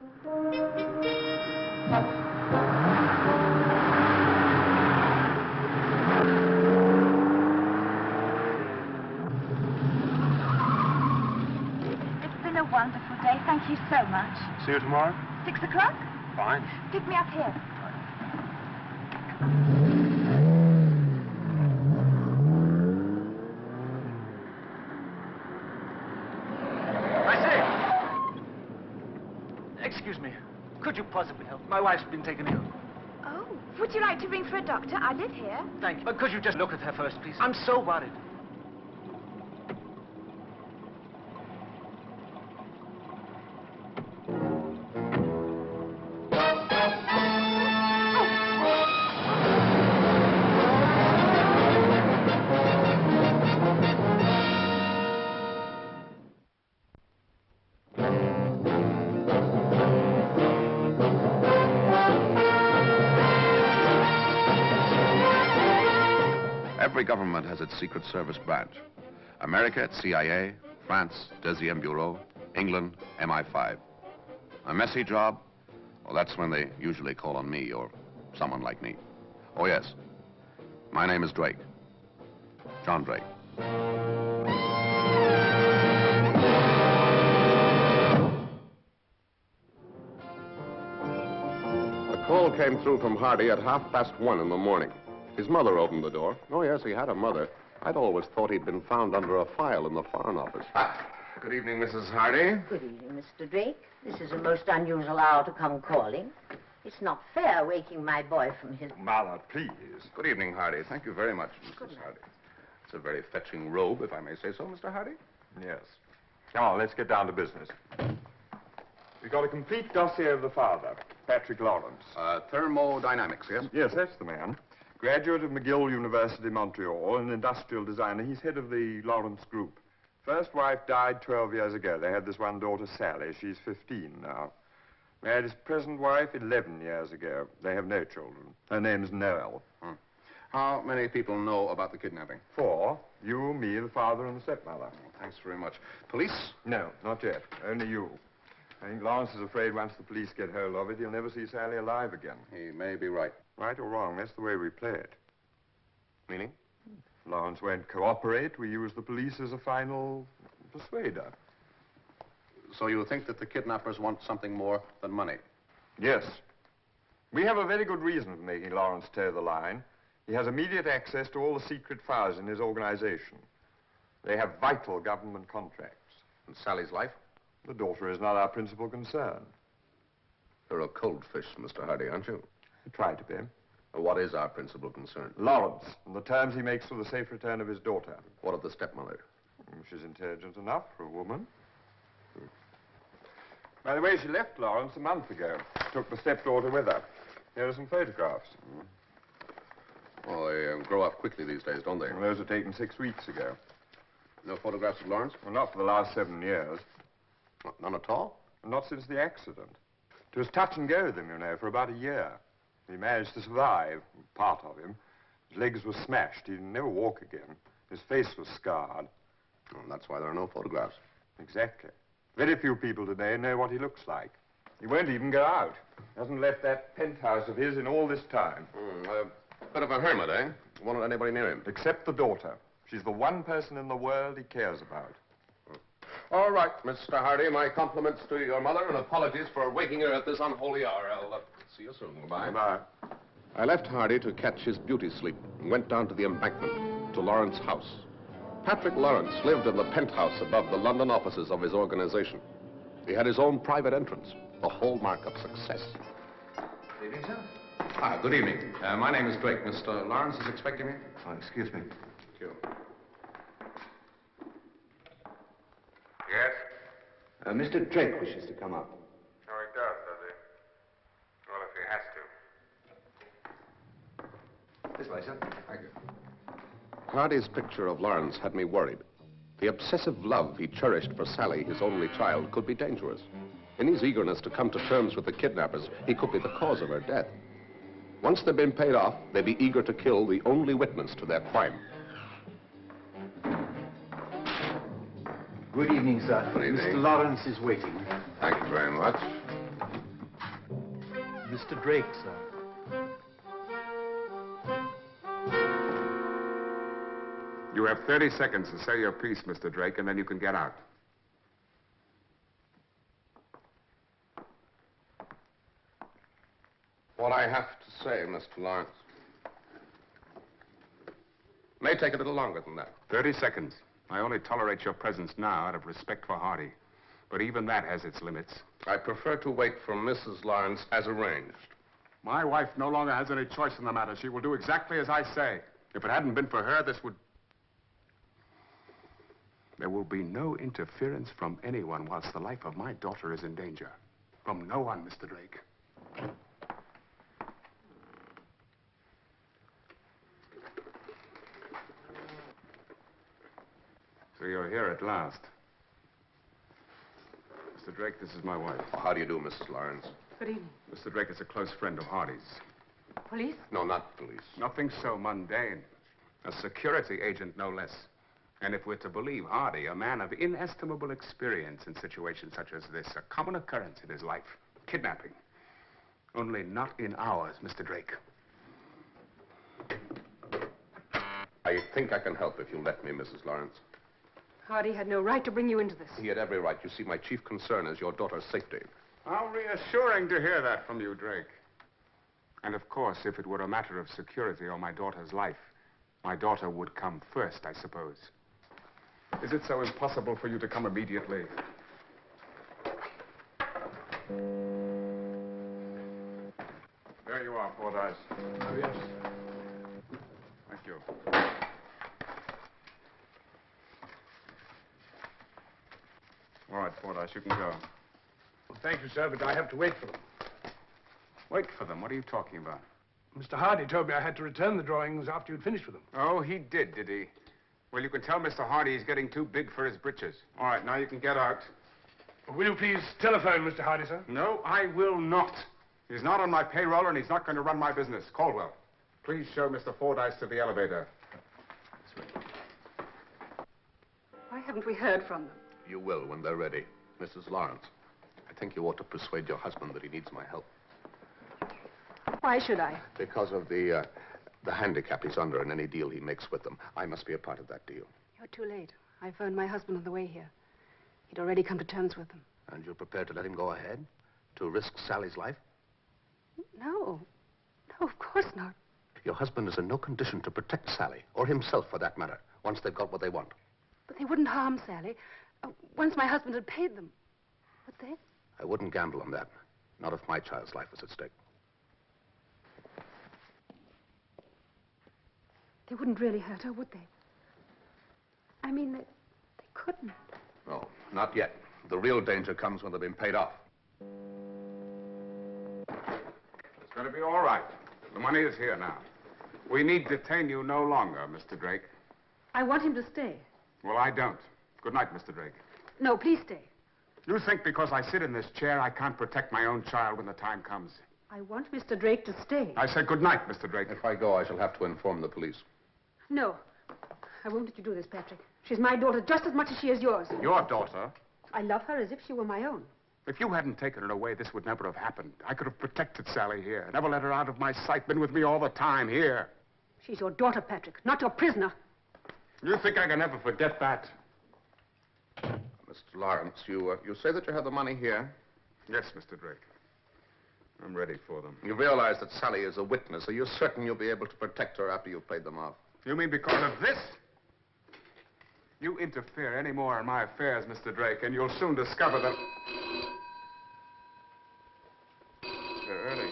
It's been a wonderful day. Thank you so much. See you tomorrow? 6 o'clock? Fine. Pick me up here. Excuse me. Could you possibly help? My wife's been taken ill. Oh, would you like to ring for a doctor? I live here. Thank you. Could you just look at her first, please? I'm so worried. Every government has its Secret Service branch. America, it's CIA, France, Deuxième Bureau, England, MI5. A messy job? Well, that's when they usually call on me or someone like me. Oh, yes. My name is Drake. John Drake. A call came through from Hardy at 1:30 in the morning. His mother opened the door. Oh, yes, he had a mother. I'd always thought he'd been found under a file in the Foreign Office. Good evening, Mrs. Hardy. Good evening, Mr. Drake. This is a most unusual hour to come calling. It's not fair waking my boy from his... Mother, please. Good evening, Hardy. Thank you very much, Mrs. Hardy. It's a very fetching robe, if I may say so, Mr. Hardy. Yes. Come on, let's get down to business. We've got a complete dossier of the father, Patrick Lawrence. Thermodynamics, yes? Yes, that's the man. Graduate of McGill University, Montreal, an industrial designer. He's head of the Lawrence Group. First wife died 12 years ago. They had this one daughter, Sally. She's 15 now. Married his present wife 11 years ago. They have no children. Her name's Noel. How many people know about the kidnapping? 4. You, me, the father, and the stepmother. Thanks very much. Police? No, not yet. Only you. I think Lawrence is afraid once the police get hold of it, he'll never see Sally alive again. He may be right. Right or wrong, that's the way we play it. Meaning? If Lawrence won't cooperate, we use the police as a final persuader. So you think that the kidnappers want something more than money? Yes. We have a very good reason for making Lawrence toe the line. He has immediate access to all the secret files in his organization. They have vital government contracts. And Sally's life? The daughter is not our principal concern. You're a cold fish, Mr. Hardy, aren't you? I try to be. What is our principal concern? Lawrence, and the terms he makes for the safe return of his daughter. What of the stepmother? She's intelligent enough for a woman. By the way, she left Lawrence a month ago. Took the stepdaughter with her. Here are some photographs. Oh, they grow up quickly these days, don't they? Well, those were taken 6 weeks ago. No photographs of Lawrence? Well, not for the last 7 years. None at all? Not since the accident. It was touch and go with him, you know, for about a year. He managed to survive, part of him. His legs were smashed. He'd never walk again. His face was scarred. Oh, that's why there are no photographs. Exactly. Very few people today know what he looks like. He won't even go out. Hasn't left that penthouse of his in all this time. Bit of a hermit, eh? Won't let anybody near him. Except the daughter. She's the one person in the world he cares about. All right, Mr. Hardy, my compliments to your mother and apologies for waking her at this unholy hour. I'll see you soon. Goodbye. Goodbye. I left Hardy to catch his beauty sleep and went down to the embankment, to Lawrence's house. Patrick Lawrence lived in the penthouse above the London offices of his organization. He had his own private entrance, the hallmark of success. Good evening, sir. Good evening. My name is Drake. Mr. Lawrence is expecting me? Oh, excuse me. Thank you. Yes? Mr. Drake wishes to come up. Oh, he does he? Well, if he has to. This way, sir. Thank you. Hardy's picture of Lawrence had me worried. The obsessive love he cherished for Sally, his only child, could be dangerous. In his eagerness to come to terms with the kidnappers, he could be the cause of her death. Once they'd been paid off, they'd be eager to kill the only witness to their crime. Good evening, sir. Good evening. Mr. Lawrence is waiting. Thank you very much. Mr. Drake, sir. You have 30 seconds to say your piece, Mr. Drake, and then you can get out. What I have to say, Mr. Lawrence, may take a little longer than that. 30 seconds. I only tolerate your presence now out of respect for Hardy. But even that has its limits. I prefer to wait for Mrs. Lawrence as arranged. My wife no longer has any choice in the matter. She will do exactly as I say. If it hadn't been for her, this would... There will be no interference from anyone whilst the life of my daughter is in danger. From no one, Mr. Drake. So you're here at last. Mr. Drake, this is my wife. Oh, how do you do, Mrs. Lawrence? Good evening. Mr. Drake is a close friend of Hardy's. Police? No, not police. Nothing so mundane. A security agent, no less. And if we're to believe Hardy, a man of inestimable experience in situations such as this, a common occurrence in his life. Kidnapping. Only not in ours, Mr. Drake. I think I can help if you'll let me, Mrs. Lawrence. Hardy had no right to bring you into this. He had every right. You see, my chief concern is your daughter's safety. How reassuring to hear that from you, Drake. And of course, if it were a matter of security or my daughter's life, my daughter would come first, I suppose. Is it so impossible for you to come immediately? There you are, Fordyce. Oh, yes. Thank you. All right, Fordyce, you can go. Well, thank you, sir, but I have to wait for them. Wait for them. What are you talking about? Mr. Hardy told me I had to return the drawings after you'd finished with them. Oh, he did he? Well, you can tell Mr. Hardy he's getting too big for his britches. All right, now you can get out. Will you please telephone Mr. Hardy, sir? No, I will not. He's not on my payroll, and he's not going to run my business. Caldwell, please show Mr. Fordyce to the elevator. Why haven't we heard from them? You will when they're ready. Mrs. Lawrence, I think you ought to persuade your husband that he needs my help. Why should I? Because of the handicap he's under in any deal he makes with them. I must be a part of that deal. You're too late. I phoned my husband on the way here. He'd already come to terms with them. And you're prepared to let him go ahead? To risk Sally's life? No. No, of course not. Your husband is in no condition to protect Sally, or himself for that matter, once they've got what they want. But they wouldn't harm Sally. Once my husband had paid them. Would they? I wouldn't gamble on that. Not if my child's life was at stake. They wouldn't really hurt her, would they? I mean, they couldn't. No, not yet. The real danger comes when they've been paid off. It's going to be all right. The money is here now. We need detain you no longer, Mr. Drake. I want him to stay. Well, I don't. Good night, Mr. Drake. No, please stay. You think because I sit in this chair, I can't protect my own child when the time comes? I want Mr. Drake to stay. I said good night, Mr. Drake. If I go, I shall have to inform the police. No. I won't let you do this, Patrick. She's my daughter just as much as she is yours. Your daughter? I love her as if she were my own. If you hadn't taken her away, this would never have happened. I could have protected Sally here, never let her out of my sight, been with me all the time here. She's your daughter, Patrick, not your prisoner. You think I can ever forget that? Mr. Lawrence, you say that you have the money here? Yes, Mr. Drake. I'm ready for them. You realize that Sally is a witness. Are you certain you'll be able to protect her after you've paid them off? You mean because of this? You interfere any more in my affairs, Mr. Drake, and you'll soon discover that... You're early.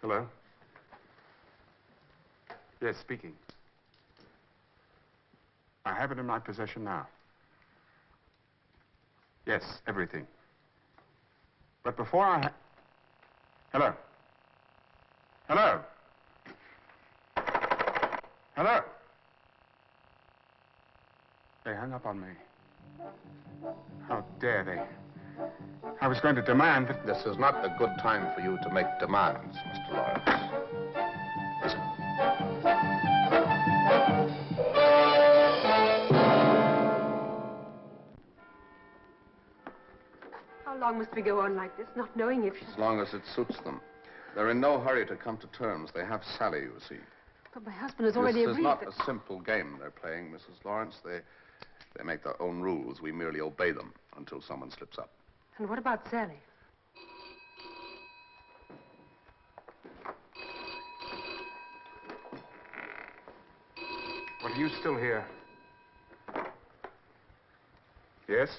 Hello? Yes, speaking. I have it in my possession now. Yes, everything. But before I... Hello? Hello? Hello? They hung up on me. How dare they? I was going to demand that... This is not a good time for you to make demands, Mr. Lawrence. Is it? long must we go on like this, not knowing if she's... As long as it suits them. They're in no hurry to come to terms. They have Sally, you see. But my husband has already This is agreed not that... a simple game they're playing, Mrs. Lawrence. They make their own rules. We merely obey them until someone slips up. And what about Sally? What, are you still here? Yes?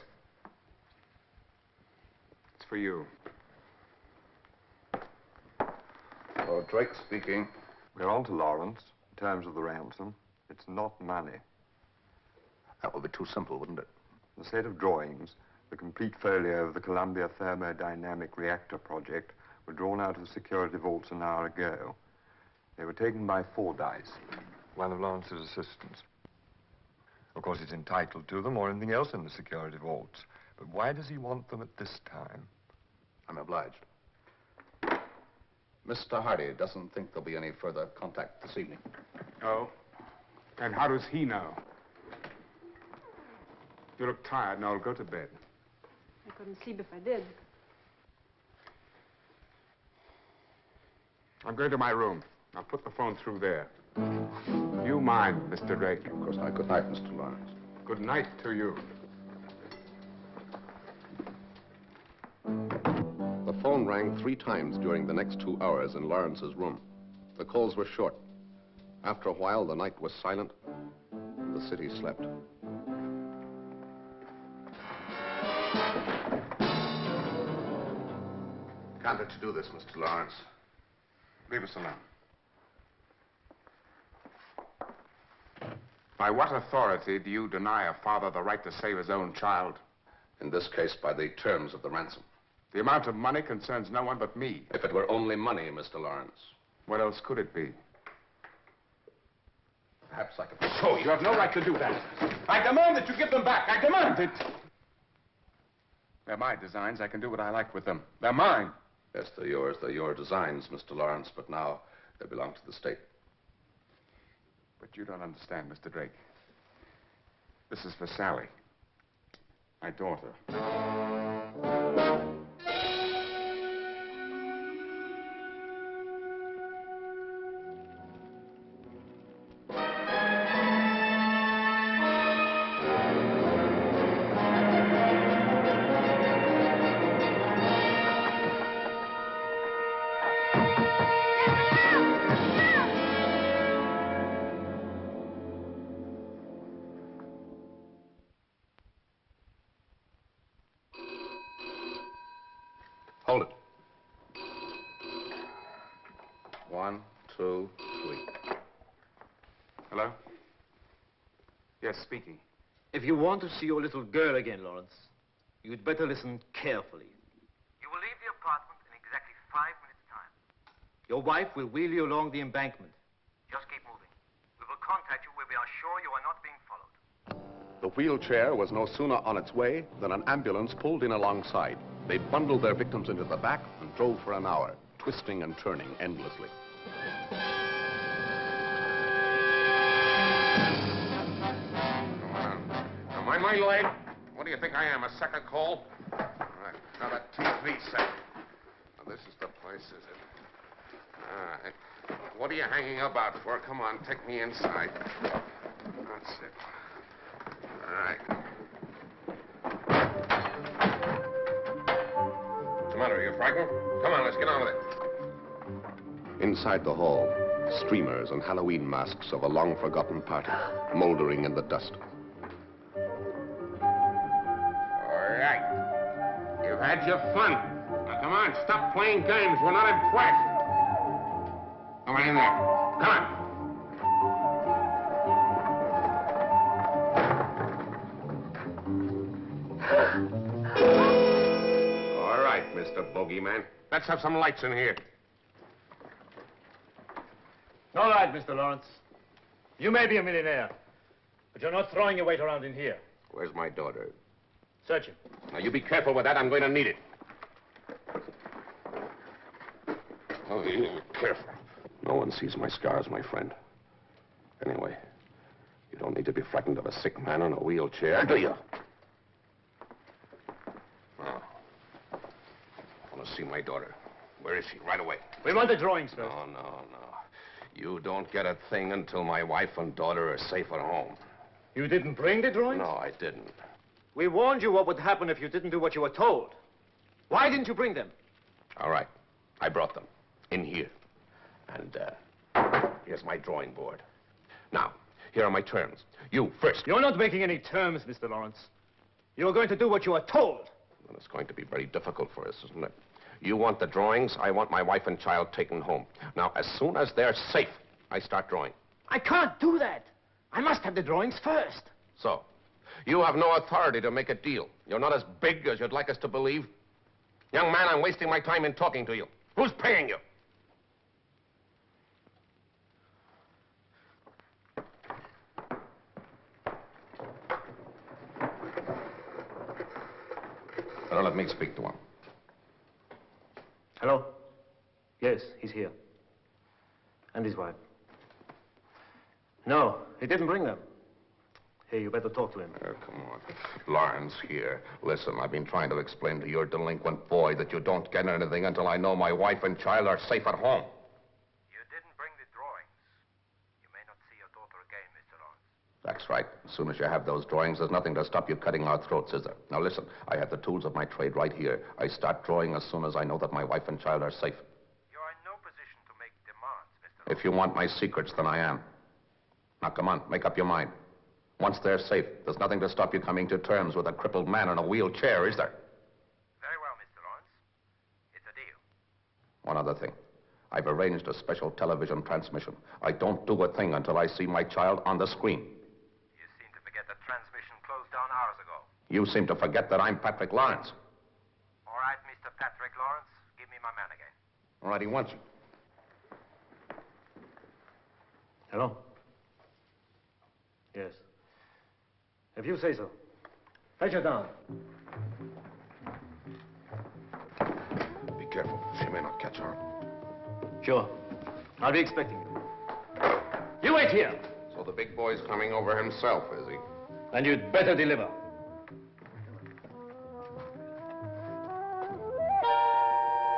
It's for you. Oh, Drake speaking. We're on to Lawrence. In terms of the ransom, it's not money. That would be too simple, wouldn't it? The set of drawings, the complete folio of the Columbia Thermodynamic Reactor project, were drawn out of the security vaults an hour ago. They were taken by Fordyce, one of Lawrence's assistants. Of course, he's entitled to them or anything else in the security vaults. But why does he want them at this time? I'm obliged. Mr. Hardy doesn't think there'll be any further contact this evening. Oh? And how does he know? You look tired, Noel. Go to bed. I couldn't sleep if I did. I'm going to my room. I'll put the phone through there. You mind, Mr. Drake? Of course not. Good night, Mr. Lawrence. Good night to you. The phone rang 3 times during the next 2 hours in Lawrence's room. The calls were short. After a while, the night was silent, and the city slept. Can't let you do this, Mr. Lawrence. Leave us alone. By what authority do you deny a father the right to save his own child? In this case, by the terms of the ransom. The amount of money concerns no one but me. If it were only money, Mr. Lawrence. What else could it be? Perhaps I could... Oh, you have no right to do that. I demand that you give them back. I demand it. They're my designs. I can do what I like with them. They're mine. Yes, they're yours. They're your designs, Mr. Lawrence, but now they belong to the state. But you don't understand, Mr. Drake. This is for Sally, my daughter. Hold it. 1, 2, 3. Hello? Yes, speaking. If you want to see your little girl again, Lawrence, you'd better listen carefully. You will leave the apartment in exactly 5 minutes' time. Your wife will wheel you along the embankment. Just keep moving. We will contact you when we are sure you are not being followed. The wheelchair was no sooner on its way than an ambulance pulled in alongside. They bundled their victims into the back and drove for an hour, twisting and turning endlessly. Now, mind my leg. What do you think I am, a second call? All right, now that TV set. Now, this is the place, is it? All right. What are you hanging about for? Come on, take me inside. That's it. All right. What's the matter? Are you frightened? Come on, let's get on with it. Inside the hall, streamers and Halloween masks of a long-forgotten party, moldering in the dust. All right. You've had your fun. Now, come on, stop playing games. We're not impressed. Come on in there. Come on. All right, Mr. Bogeyman. Let's have some lights in here. All right, Mr. Lawrence. You may be a millionaire, but you're not throwing your weight around in here. Where's my daughter? Search him. Now, you be careful with that. I'm going to need it. Oh, you be careful. No one sees my scars, my friend. Anyway, you don't need to be frightened of a sick man in a wheelchair, do you? Oh. must see my daughter. Where is she? Right away. We want the drawings first. No, no, no. You don't get a thing until my wife and daughter are safe at home. You didn't bring the drawings? No, I didn't. We warned you what would happen if you didn't do what you were told. Why didn't you bring them? All right. I brought them. In here. And, here's my drawing board. Now, here are my terms. You, first. You're not making any terms, Mr. Lawrence. You're going to do what you are told. Well, it's going to be very difficult for us, isn't it? You want the drawings, I want my wife and child taken home. Now, as soon as they're safe, I start drawing. I can't do that. I must have the drawings first. So, you have no authority to make a deal. You're not as big as you'd like us to believe. Young man, I'm wasting my time in talking to you. Who's paying you? Now, let me speak to him. Hello? Yes, he's here. And his wife. No, he didn't bring them. Hey, you better talk to him. Oh, come on. Lawrence, here. Listen, I've been trying to explain to your delinquent boy that you don't get anything until I know my wife and child are safe at home. You didn't bring the drawings. You may not see your daughter again, Mr. Lawrence. That's right. As soon as you have those drawings, there's nothing to stop you cutting our throats, is there? Now, listen, I have the tools of my trade right here. I start drawing as soon as I know that my wife and child are safe. You're in no position to make demands, Mr. Lawrence. If you want my secrets, then I am. Now, come on, make up your mind. Once they're safe, there's nothing to stop you coming to terms with a crippled man in a wheelchair, is there? Very well, Mr. Lawrence. It's a deal. One other thing. I've arranged a special television transmission. I don't do a thing until I see my child on the screen. You seem to forget that transmission closed down hours ago. You seem to forget that I'm Patrick Lawrence. All right, Mr. Patrick Lawrence. Give me my man again. All right, he wants you. Hello? Yes. If you say so. Fetch her down. Be careful. She may not catch on. Sure. I'll be expecting you. You wait here. So the big boy's coming over himself, is he? And you'd better deliver.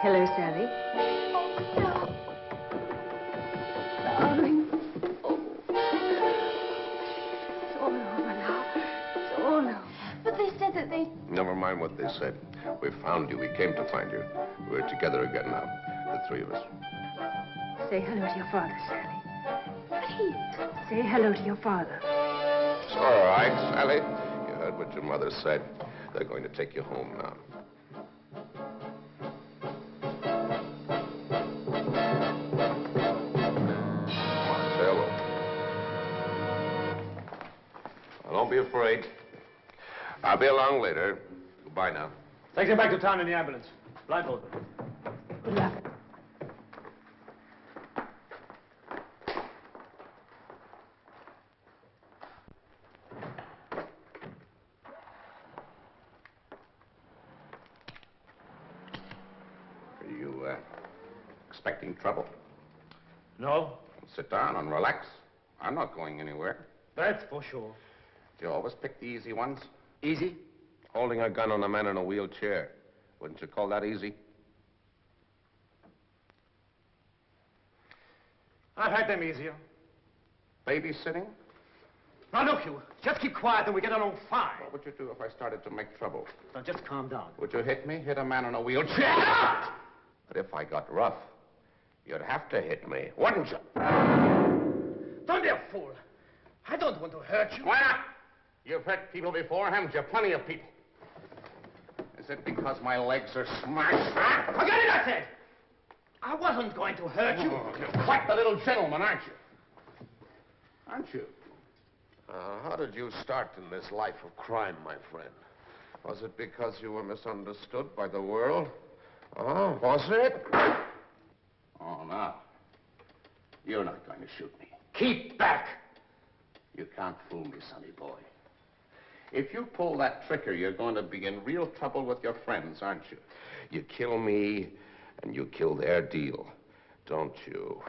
Hello, Sally. Darling. It's all over now. It's all over. But they said that they... Never mind what they said. We found you. We came to find you. We're together again now, the three of us. Say hello to your father, Sally. Pete. Say hello to your father. It's all right, Sally. You heard what your mother said. They're going to take you home now. Don't be afraid. I'll be along later. Goodbye now. Take him back to town in the ambulance. Blindfold them. Good luck. Are you, expecting trouble? No, Sit down and relax. I'm not going anywhere. that's for sure. You always pick the easy ones. Easy? Holding a gun on a man in a wheelchair. Wouldn't you call that easy? I've had them easier. Babysitting? Now, look, you. Just keep quiet and we get along fine. What would you do if I started to make trouble? Now, just calm down. Would you hit me? Hit a man in a wheelchair? But if I got rough, you'd have to hit me, wouldn't you? Don't be a fool. I don't want to hurt you. Why not? You've hurt people before, haven't you? Plenty of people. Is it because my legs are smashed? Huh? Forget it, I said. I wasn't going to hurt you. Oh, you're quite the little gentleman, aren't you? Aren't you? How did you start in this life of crime, my friend? Was it because you were misunderstood by the world? Oh, was it? Oh, no. You're not going to shoot me. Keep back. You can't fool me, sonny boy. If you pull that trigger, you're going to be in real trouble with your friends, aren't you? You kill me, and you kill their deal, don't you?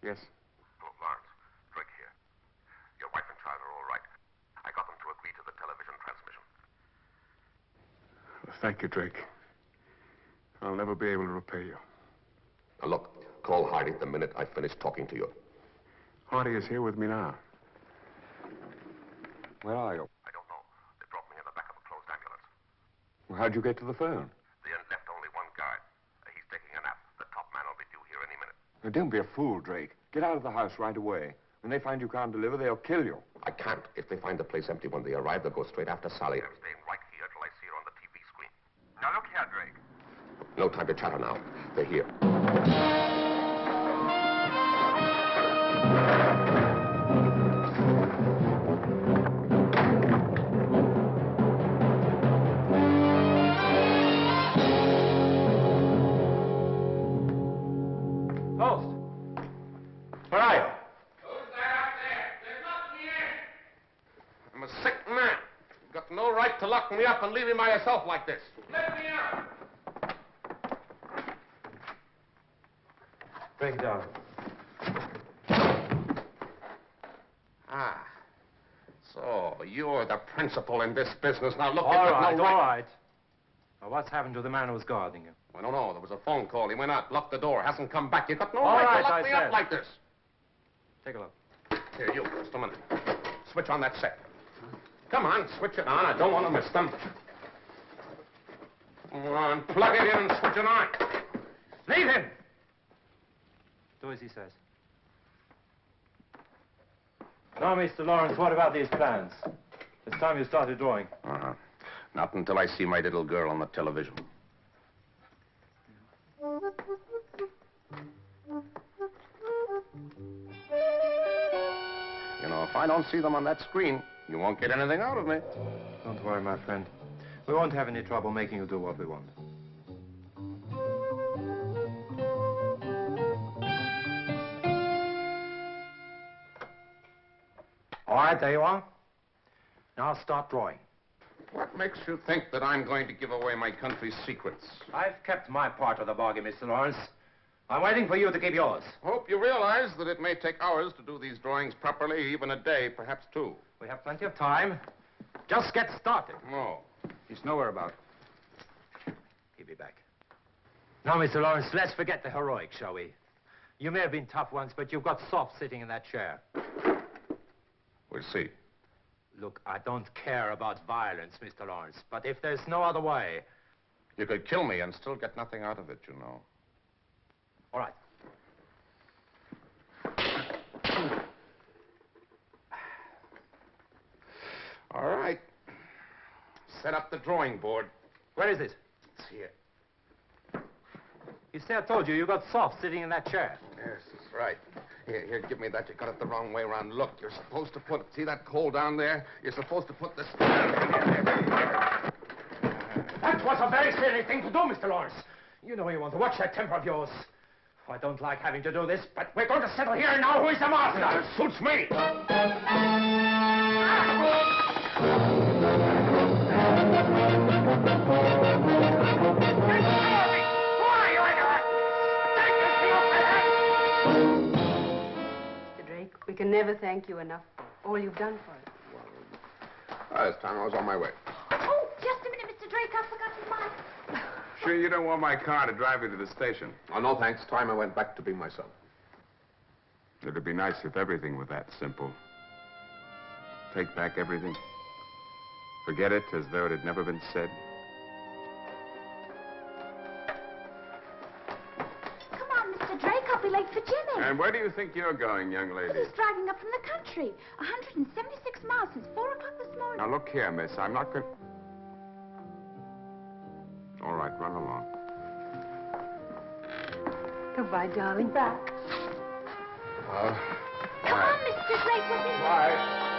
Yes? Oh, Lawrence, Drake here. Your wife and child are all right. I got them to agree to the television transmission. Well, thank you, Drake. I'll never be able to repay you. Now, look, call Hardy the minute I finish talking to you. Hardy is here with me now. Where are you? I don't know. They dropped me in the back of a closed ambulance. Well, how'd you get to the phone? They left only one guard. He's taking a nap. The top man will be due here any minute. Now, don't be a fool, Drake. Get out of the house right away. When they find you can't deliver, they'll kill you. I can't. If they find the place empty when they arrive, they'll go straight after Sally. I'm staying right here till I see her on the TV screen. Now look here, Drake. No time to chatter now. They're here. Post! Where are you? Who's that out there? There's nothing here. I'm a sick man. You've got no right to lock me up and leave me by yourself like this. Let me out. Break it down. Ah. So, you're the principal in this business. Now, look... All right. Now, what's happened to the man who was guarding you? I don't know. There was a phone call. He went out, locked the door, hasn't come back. You've got no All right right, to lock I me said. up like this. Take a look. Here, you, just a minute. Switch on that set. Come on, switch it on. I don't want to miss them. Come on, plug it in and switch it on. Leave him! Do as he says. Now, Mr. Lawrence, what about these plans? It's time you started drawing. Uh-huh. Not until I see my little girl on the television. You know, if I don't see them on that screen, you won't get anything out of me. Don't worry, my friend. We won't have any trouble making you do what we want. All right, there you are. Now start drawing. What makes you think that I'm going to give away my country's secrets? I've kept my part of the bargain, Mr. Lawrence. I'm waiting for you to keep yours. Hope you realize that it may take hours to do these drawings properly, even a day, perhaps two. We have plenty of time. Just get started. No. He's nowhere about. He'll be back. Now, Mr. Lawrence, let's forget the heroics, shall we? You may have been tough once, but you've got soft sitting in that chair. We'll see. Look, I don't care about violence, Mr. Lawrence, but if there's no other way... You could kill me and still get nothing out of it, you know. All right. All right. Set up the drawing board. Where is it? It's here. You see, I told you, you got soft sitting in that chair. Yes, that's right. Here, give me that. You got it the wrong way around. Look, you're supposed to put... See that coal down there? You're supposed to put this... That was a very silly thing to do, Mr. Lawrence. You know you want to watch that temper of yours. I don't like having to do this, but we're going to settle here and now. Who is the master? It suits me. Mr. Drake, we can never thank you enough for all you've done for us. This time I was on my way. Oh, just a minute, Mr. Drake. I forgot mine. Sure you don't want my car to drive you to the station? Oh, no, thanks. Time I went back to being myself. It'd be nice if everything were that simple. Take back everything. Forget it as though it had never been said. Come on, Mr. Drake. I'll be late for Jimmy. And where do you think you're going, young lady? He's driving up from the country. 176 miles since 4 o'clock this morning. Now, look here, miss. I'm not going... All right, run along. Goodbye, darling. Come on, Mr. Drake. We'll be... Bye.